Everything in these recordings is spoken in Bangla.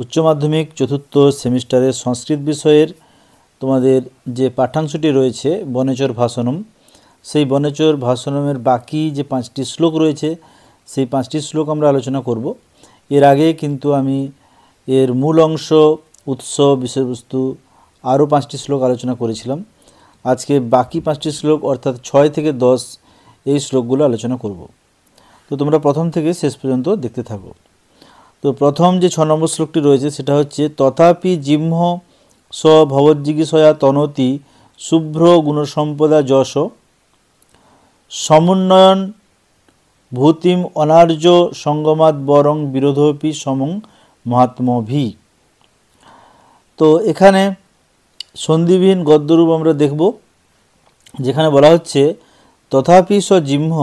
উচ্চ মাধ্যমিক চতুর্থ সেমিস্টারের সংস্কৃত বিষয়ের তোমাদের যে পাঠ্যাংশটি রয়েছে বনেচর ভাষণম, সেই বনেচর ভাষণমের বাকি যে 5টি শ্লোক রয়েছে সেই 5টি শ্লোক আমরা আলোচনা করব। এর আগে কিন্তু আমি এর মূল অংশ, উৎস, বিষয়বস্তু আরও 5টি শ্লোক আলোচনা করেছিলাম। আজকে বাকি 5টি শ্লোক অর্থাৎ 6 থেকে 10 এই শ্লোকগুলো আলোচনা করব। তো তোমরা প্রথম থেকে শেষ পর্যন্ত দেখতে থাকো। তো প্রথম যে 6 নম্বর শ্লোকটি রয়েছে সেটা হচ্ছে তথাপি জিহ্ম স ভবজ্জিগীষয়া তনতি শুভ্র গুণসম্পদা যশ সমুন্নয়ন ভূতিম অনার্য সঙ্গমাদ বরং বিরোধপি সমং মহাত্মভি। তো এখানে সন্ধিবিহীন গদ্যরূপ আমরা দেখব, যেখানে বলা হচ্ছে তথাপি স জিহ্ম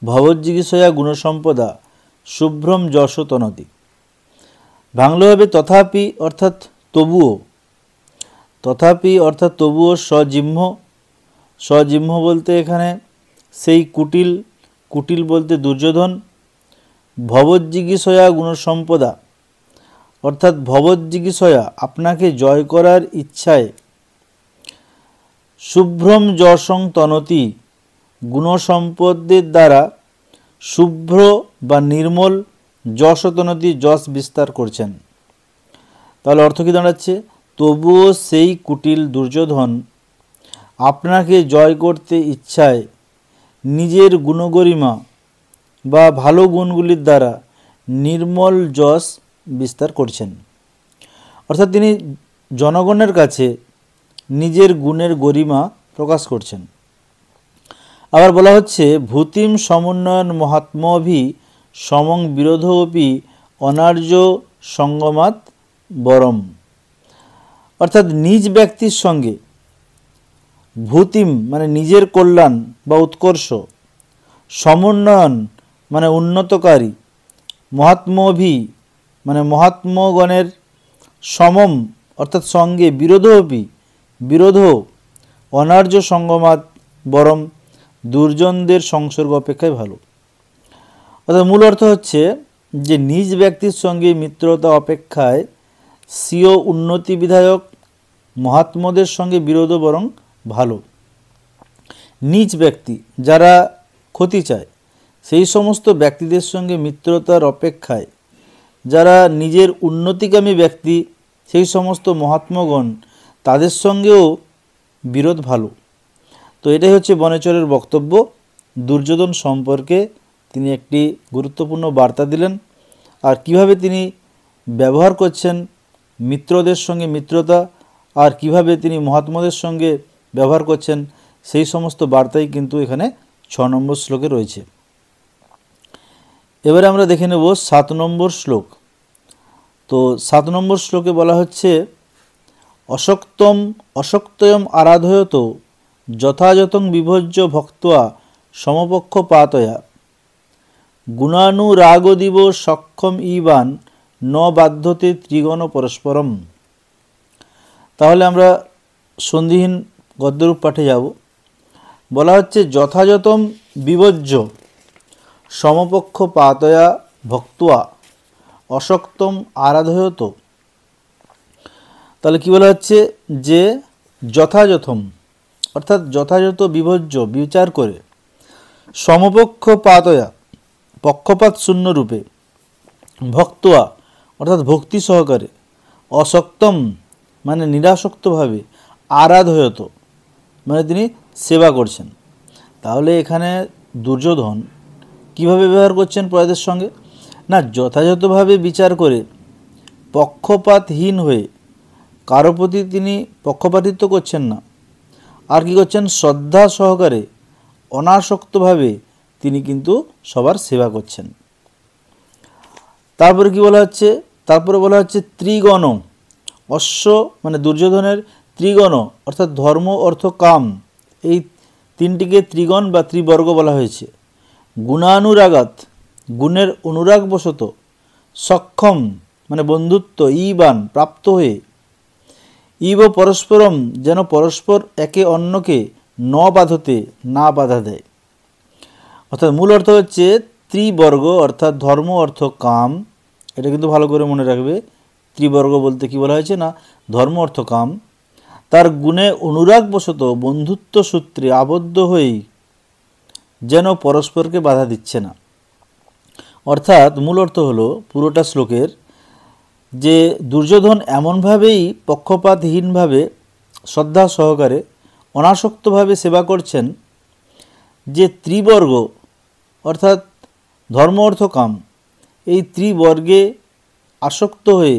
ভবজ্জিগীষয়া গুণসম্পদা শুভ্রম যশ তনতি। বাংলা হবে তথাপি অর্থাৎ তবুও, তথাপি অর্থাৎ তবুও সজিহ্ম, সজিহ্ম বলতে এখানে সেই কুটিল, কুটিল বলতে দুর্যোধন, ভবজ্জিগীষয়া গুণসম্পদা অর্থাৎ ভবজ্জিগীষয়া আপনাকে জয় করার ইচ্ছায়, শুভ্রম যশং তনতি গুণসম্পদের দ্বারা শুভ্র বা নির্মল যশতনতি যশ বিস্তার করছেন। তাহলে অর্থ কী দাঁড়াচ্ছে? তবুও সেই কুটিল দুর্যোধন আপনাকে জয় করতে ইচ্ছায় নিজের গুণগরিমা বা ভালো গুণগুলির দ্বারা নির্মল যশ বিস্তার করছেন। অর্থাৎ তিনি জনগণের কাছে নিজের গুণের গরিমা প্রকাশ করছেন। আবার বলা হচ্ছে ভূতিম সমুন্নয়ন মহাত্মভি সমং বিরোধপি অনার্য সঙ্গমাত বরম। অর্থাৎ নিজ ব্যক্তির সঙ্গে ভূতিম মানে নিজের কল্যাণ বা উৎকর্ষ, সমুন্নয়ন মানে উন্নতকারী, মহাত্মভি মানে মহাত্মগণের, সমম অর্থাৎ সঙ্গে, বিরোধপি বিরোধ, অনার্য সঙ্গমাত বরম দুর্জনদের সংসর্গ অপেক্ষায় ভালো। অর্থাৎ মূল অর্থ হচ্ছে যে নিজ ব্যক্তির সঙ্গে মিত্রতা অপেক্ষায় স্বীয় উন্নতি বিধায়ক মহাত্মদের সঙ্গে বিরোধ বরং ভালো। নিজ ব্যক্তি যারা ক্ষতি চায় সেই সমস্ত ব্যক্তিদের সঙ্গে মিত্রতার অপেক্ষায় যারা নিজের উন্নতিকামী ব্যক্তি সেই সমস্ত মহাত্মগণ তাদের সঙ্গেও বিরোধ ভালো। তো এটাই হচ্ছে বনেচরের বক্তব্য। দুর্যোধন সম্পর্কে তিনি একটি গুরুত্বপূর্ণ বার্তা দিলেন, আর কিভাবে তিনি ব্যবহার করছেন মিত্রদের সঙ্গে মিত্রতা, আর কিভাবে তিনি মহাত্মাদের সঙ্গে ব্যবহার করছেন সেই সমস্ত বার্তাই কিন্তু এখানে 6 নম্বর শ্লোকে রয়েছে। এবারে আমরা দেখে নেব 7 নম্বর শ্লোক। তো 7 নম্বর শ্লোকে বলা হচ্ছে অশক্তম অশক্তয়ম আরাধয়ত যথাযথং বিভজ্য ভক্ত্বা সমপক্ষপাতয়া গুণানুরাগদিব সক্ষম ইবান ন বাধ্যতে ত্রিগণ পরস্পরম। তাহলে আমরা সন্ধিহীন গদ্যরূপ পাঠে যাব। বলা হচ্ছে যথাযথম বিভজ্য সমপক্ষপাতয়া ভক্ত্বা অশক্তম আরাধয়ত। তাহলে কি বলা হচ্ছে যে যথাযথম অর্থাৎ যথাযথ বিভজ্য বিচার করে, সমপক্ষপাতয়া পক্ষপাত শূন্য রূপে, ভক্ত্বা অর্থাৎ ভক্তি সহকারে, অশক্তম মানে নিরাসক্তভাবে, আরাধয়ত মানে তিনি সেবা করছেন। তাহলে এখানে দুর্যোধন কিভাবে ব্যবহার করছেন প্রজাদের সঙ্গে? না, যথাযথভাবে বিচার করে পক্ষপাতহীন হয়ে কারো প্রতি তিনি পক্ষপাতিত্ব করছেন না, আর কি করছেন? শ্রদ্ধা সহকারে অনাসক্তভাবে তিনি কিন্তু সবার সেবা করছেন। তারপরে কি বলা হচ্ছে? তারপরে বলা হচ্ছে ত্রিগণ, অশ্ব মানে দুর্যোধনের ত্রিগণ অর্থাৎ ধর্ম অর্থ কাম, এই তিনটিকে ত্রিগণ বা ত্রিবর্গ বলা হয়েছে। গুণানুরাগাত গুণের অনুরাগবশত, সক্ষম মানে বন্ধুত্ব, ইবান প্রাপ্ত হয়ে, ইব পরস্পরম যেন পরস্পর একে অন্যকে ন বাধতে না বাধা দেয়। অর্থাৎ মূল অর্থ হচ্ছে ত্রিবর্গ অর্থাৎ ধর্ম অর্থ কাম, এটা কিন্তু ভালো করে মনে রাখবে। ত্রিবর্গ বলতে কি বলা হয়েছে না ধর্ম অর্থ কাম, তার গুণে অনুরাগবশত বন্ধুত্ব সূত্রে আবদ্ধ হয়েই যেন পরস্পরকে বাধা দিচ্ছে না। অর্থাৎ মূল অর্থ হলো পুরোটা শ্লোকের যে দুর্যোধন এমনভাবেই পক্ষপাতহীনভাবে শ্রদ্ধা সহকারে অনাসক্তভাবে সেবা করছেন যে ত্রিবর্গ অর্থাৎ ধর্ম অর্থ কাম এই ত্রিবর্গে আসক্ত হয়ে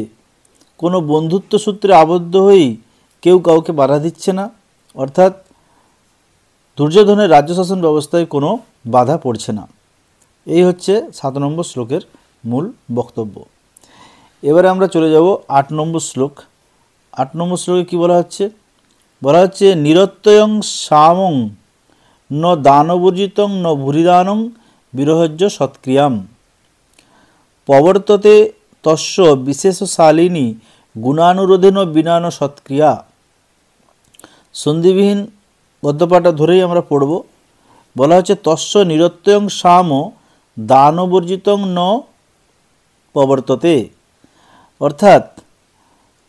কোনো বন্ধুত্ব সূত্রে আবদ্ধ হয়েই কেউ কাউকে বাধা দিচ্ছে না, অর্থাৎ দুর্যোধনের রাজ্য শাসন ব্যবস্থায় কোনো বাধা পড়ছে না। এই হচ্ছে 7 নম্বর শ্লোকের মূল বক্তব্য। এবারে আমরা চলে যাব 8 নম্বর শ্লোক। 8 নম্বর শ্লোকে কী বলা হচ্ছে? বলা হচ্ছে নিরত্যয়ং সামং ন দানবর্জিতং ন ভূরিদানং বিরহজ্য সৎক্রিয়াম প্রবর্ততে তস্য বিশেষশালিনী গুণানুরোধেন বিনান সৎক্রিয়া। সন্ধিবিহীন গদ্যপাঠটা ধরেই আমরা পড়ব। বলা হচ্ছে তস্য নিরত্যয়ং সাম দানবর্জিতং ন প্রবর্ততে, অর্থাৎ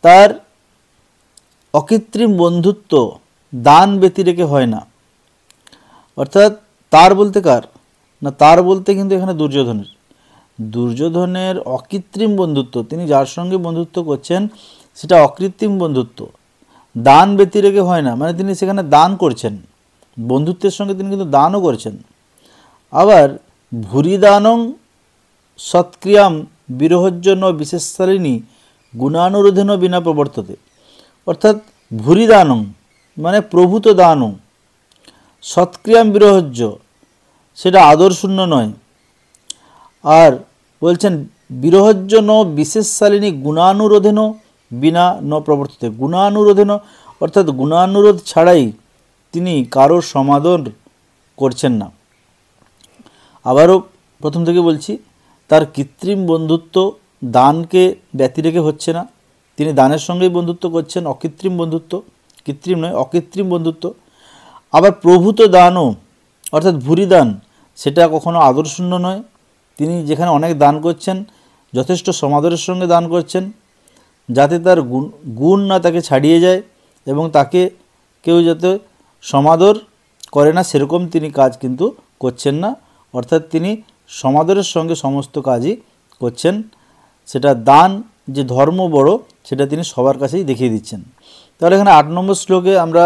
তার অকৃত্রিম বন্ধুত্ব দান ব্যতিরেকে হয় না। অর্থাৎ তার বলতে কার না, তার বলতে কিন্তু এখানে দুর্যোধনের অকৃত্রিম বন্ধুত্ব, তিনি যার সঙ্গে বন্ধুত্ব করছেন সেটা অকৃত্রিম বন্ধুত্ব, দান ব্যতিরেকে হয় না, মানে তিনি সেখানে দান করছেন, বন্ধুত্বের সঙ্গে তিনি কিন্তু দানও করছেন। আবার ভূরিদানং সৎক্রিয়াম বিরহজ্জন্য বিশেষশালিনী গুণানুরোধেন বিনা প্রবর্ততে, অর্থাৎ ভূরিদানং মানে প্রভূত দানং, সৎক্রিয়াম বিরহজ্য সেটা আদরশূন্য নয়। আর বলছেন বিরহজ্য ন বিশেষশালিনী গুণানুরোধেন বিনা ন প্রবর্ততে, গুণানুরোধেন অর্থাৎ গুণানুরোধ ছাড়াই তিনি কারোর সমাদর করছেন না। আবারও প্রথম থেকে বলছি, তার কৃত্রিম বন্ধুত্ব দানকে ব্যতিরেকে হচ্ছে না, তিনি দানের সঙ্গেই বন্ধুত্ব করছেন, অকৃত্রিম বন্ধুত্ব, কৃত্রিম নয় অকৃত্রিম বন্ধুত্ব। আবার প্রভূত দানও অর্থাৎ ভূরি দান সেটা কখনো আদরশূন্য নয়, তিনি যেখানে অনেক দান করছেন যথেষ্ট সমাদরের সঙ্গে দান করছেন, যাতে তার গুণ না তাকে ছাড়িয়ে যায় এবং তাকে কেউ যাতে সমাদর করে না সেরকম তিনি কাজ কিন্তু করছেন না, অর্থাৎ তিনি সমাদরের সঙ্গে সমস্ত কাজই করছেন। সেটা দান যে ধর্ম বড় সেটা তিনি সবার কাছেই দেখিয়ে দিচ্ছেন। তাহলে এখানে 8 নম্বর শ্লোকে আমরা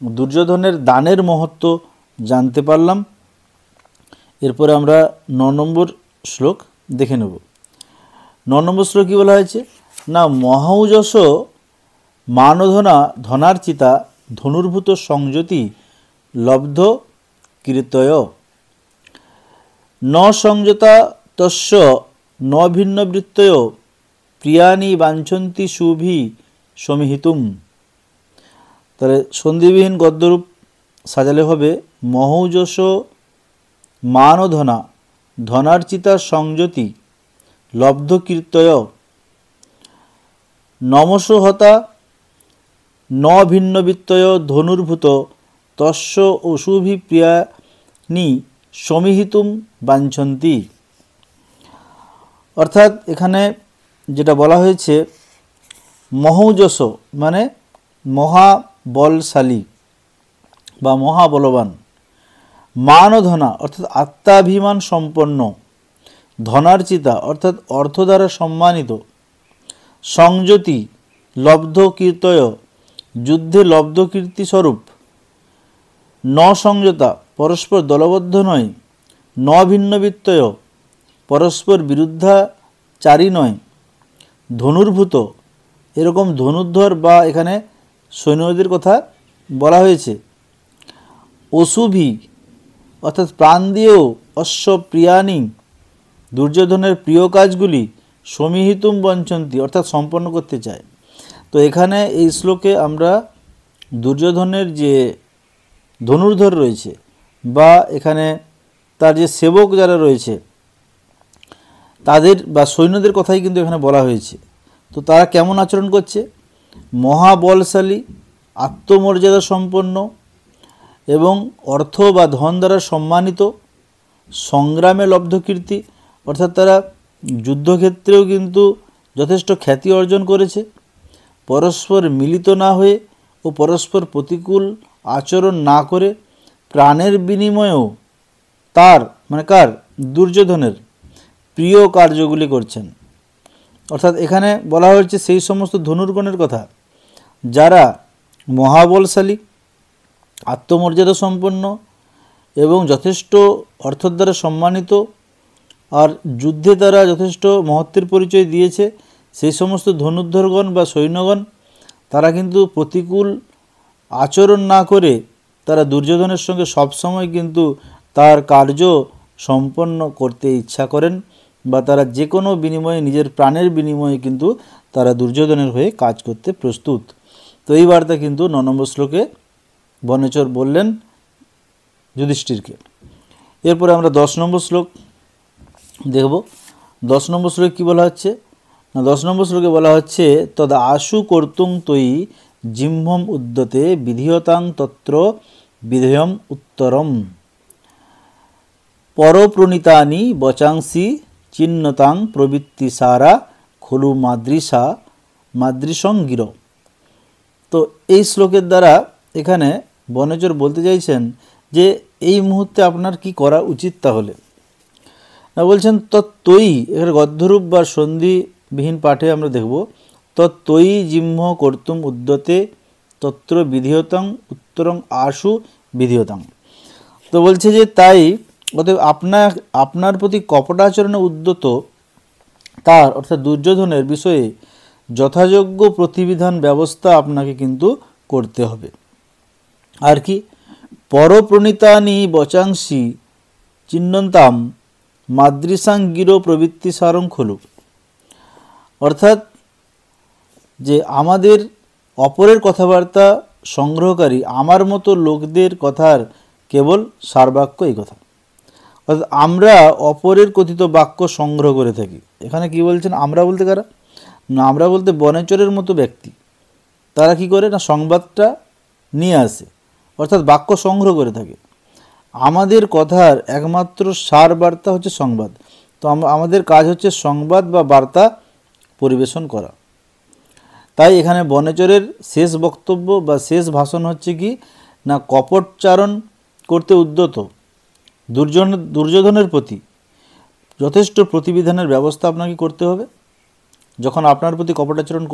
দুর্যোধনের দানের মহত্ব জানতে পারলাম। এরপরে আমরা 9 নম্বর শ্লোক দেখে নেব। 9 নম্বর শ্লোক কী বলা হয়েছে না, মহৌযস মানধনা ধনার্চিতা ধনুর্ভূত সংযতি লব্ধ কীর্তয় ন সংযতা তস্য ন ভিন্নবৃত্তয় প্রিয়ানি বাঞ্ছন্তি শুভি সমিহিতুম। তাহলে সন্ধিবিহীন গদ্যরূপ সাজালে হবে মহৌযস মানধনা ধনার্চিতা সংযতি লব্ধ কীর্তয় নমসহতা ন ভিন্নবৃত্তয় ধনুর্ভূত তস্য অশুভি প্রিয়ানি সমিহিতুম বাঞ্ছন্তি। অর্থাৎ এখানে যেটা বলা হয়েছে মহৌযস মানে মহাবলশালী বা মহাবলবান, মানধনা অর্থাৎ আত্মাভিমান সম্পন্ন, ধনার্চিতা অর্থাৎ অর্থ দ্বারা সম্মানিত, সংযতি লব্ধ কীর্তয় যুদ্ধে লব্ধ কীর্তিস্বরূপ, ন সংযতা পরস্পর দলবদ্ধ নয়, ন ভিন্নবৃত্তয় পরস্পর বিরুদ্ধাচারী নয়, ধনুর্ভূত এরকম ধনুর্ধর বা এখানে সৈন্যদের কথা বলা হয়েছে, অশুভি অর্থাৎ প্রাণ দিয়েও অশ্ব প্রিয়ানি দুর্যোধনের প্রিয় কাজগুলি সমিহিতুম বঞ্চন্তি অর্থাৎ সম্পন্ন করতে চায়। তো এখানে এই শ্লোকে আমরা দুর্যোধনের যে ধনুর্ধর রয়েছে বা এখানে তার যে সেবক যারা রয়েছে তাদের বা সৈন্যদের কথাই কিন্তু এখানে বলা হয়েছে। তো তারা কেমন আচরণ করছে, মহাবলশালী, আত্মমর্যাদা সম্পন্ন এবং অর্থ বা ধন দ্বারা সম্মানিত, সংগ্রামে লব্ধ কীর্তি অর্থাৎ তারা যুদ্ধক্ষেত্রেও কিন্তু যথেষ্ট খ্যাতি অর্জন করেছে, পরস্পর মিলিত না হয়ে ও পরস্পর প্রতিকূল আচরণ না করে প্রাণের বিনিময়েও তার মানে কার দুর্যোধনের প্রিয় কার্যগুলি করছেন। অর্থাৎ এখানে বলা হয়েছে সেই সমস্ত ধনুর্গণের কথা যারা মহাবলশালী, আত্মমর্যাদা সম্পন্ন এবং যথেষ্ট অর্থের দ্বারা সম্মানিত, আর যুদ্ধে তারা যথেষ্ট মহত্বের পরিচয় দিয়েছে। সেই সমস্ত ধনুর্ধরগণ বা সৈন্যগণ তারা কিন্তু প্রতিকূল আচরণ না করে তারা দুর্যোধনের সঙ্গে সবসময় কিন্তু তার কার্য সম্পন্ন করতে ইচ্ছা করেন, বা তারা যে কোনো বিনিময়ে নিজের প্রাণের বিনিময়ে কিন্তু তারা দুর্যোধনের হয়ে কাজ করতে প্রস্তুত। তো এই বার্তা কিন্তু 9 নম্বর শ্লোকে বনেচর বললেন যুধিষ্ঠিরকে। এরপরে আমরা 10 নম্বর শ্লোক দেখব। 10 নম্বর শ্লোকে কী বলা হচ্ছে না, 10 নম্বর শ্লোকে বলা হচ্ছে তদ আশু কর্তুং তৈ জিহ্বম উদ্যতে বিধিয়তাং তত্র বিধেয়ম উত্তরম পরপ্রণীতানি বচাংসি চিহ্নতাং প্রবৃত্তি সারা খলু মাদৃশং গির। তো এই শ্লোকের দ্বারা এখানে বনেচর বলতে চাইছেন যে এই মুহূর্তে আপনার কি করা উচিত। তাহলে না বলছেন তত্ত্বয়ী, এখানে গদ্যরূপ বা সন্ধিবিহীন পাঠে আমরা দেখব তত্ত্বয়ী জিহ্ব কর্তুম উদ্যতে তত্র বিধিয়তাং উত্তরং আশু বিধিয়তাং। তো বলছে যে তাই অতএব আপনার প্রতি কপটাচরণে উদ্যত তার অর্থাৎ দুর্যোধনের বিষয়ে যথাযোগ্য প্রতিবিধান ব্যবস্থা আপনাকে কিন্তু করতে হবে। আর কি পরপ্রণীতানি বচাংসি চিহ্নন্তাম মাদৃশাং গিরো প্রবৃত্তি সারং খলু। অর্থাৎ যে আমাদের অপরের কথাবার্তা সংগ্রহকারী আমার মতো লোকদের কথার কেবল সারবাক্য এই কথা। অর্থাৎ আমরা অপরের কথিত বাক্য সংগ্রহ করে থাকি। এখানে কি বলছেন আমরা বলতে কারা না, আমরা বলতে বনেচরের মতো ব্যক্তি। তারা কি করে না সংবাদটা নিয়ে আসে, অর্থাৎ বাক্য সংগ্রহ করে থাকে। আমাদের কথার একমাত্র সার বার্তা হচ্ছে সংবাদ। তো আমাদের কাজ হচ্ছে সংবাদ বা বার্তা পরিবেশন করা। তাই এখানে বনেচরের শেষ বক্তব্য বা শেষ ভাষণ হচ্ছে কি না কপটচারণ করতে উদ্যত দুর্যোধনের প্রতি যথেষ্ট প্রতিবিধানের ব্যবস্থা আপনাকে করতে হবে। যখন আপনার প্রতি কপটাচরণ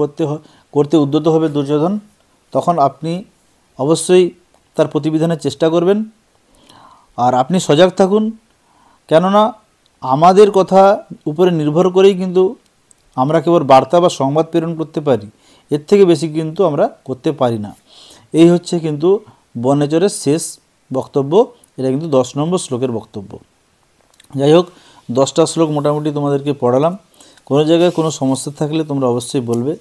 করতে উদ্যত হবে দুর্যোধন, তখন আপনি অবশ্যই তার প্রতিবিধানের চেষ্টা করবেন। আর আপনি সজাগ থাকুন, কেননা আমাদের কথা উপরে নির্ভর করেই কিন্তু আমরা কেবল বার্তা বা সংবাদ প্রেরণ করতে পারি, এর থেকে বেশি কিন্তু আমরা করতে পারি না। এই হচ্ছে কিন্তু বনেচরের শেষ বক্তব্য। এটা কিন্তু 10 নম্বর শ্লোকের বক্তব্য। যাই হোক, 10টা শ্লোক মোটামুটি তোমাদেরকে পড়ালাম। কোনো জায়গায় কোনো সমস্যা থাকলে তোমরা অবশ্যই বলবে।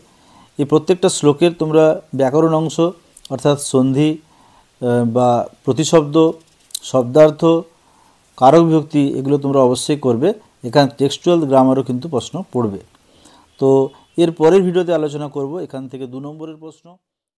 এই প্রত্যেকটা শ্লোকের তোমরা ব্যাকরণ অংশ অর্থাৎ সন্ধি বা প্রতিশব্দ, শব্দার্থ, কারক বিভক্তি এগুলো তোমরা অবশ্যই করবে। এখানে টেক্সচুয়াল গ্রামারও কিন্তু প্রশ্ন পড়বে। তো এর পরের ভিডিওতে আলোচনা করব এখান থেকে 2 নম্বরের প্রশ্ন।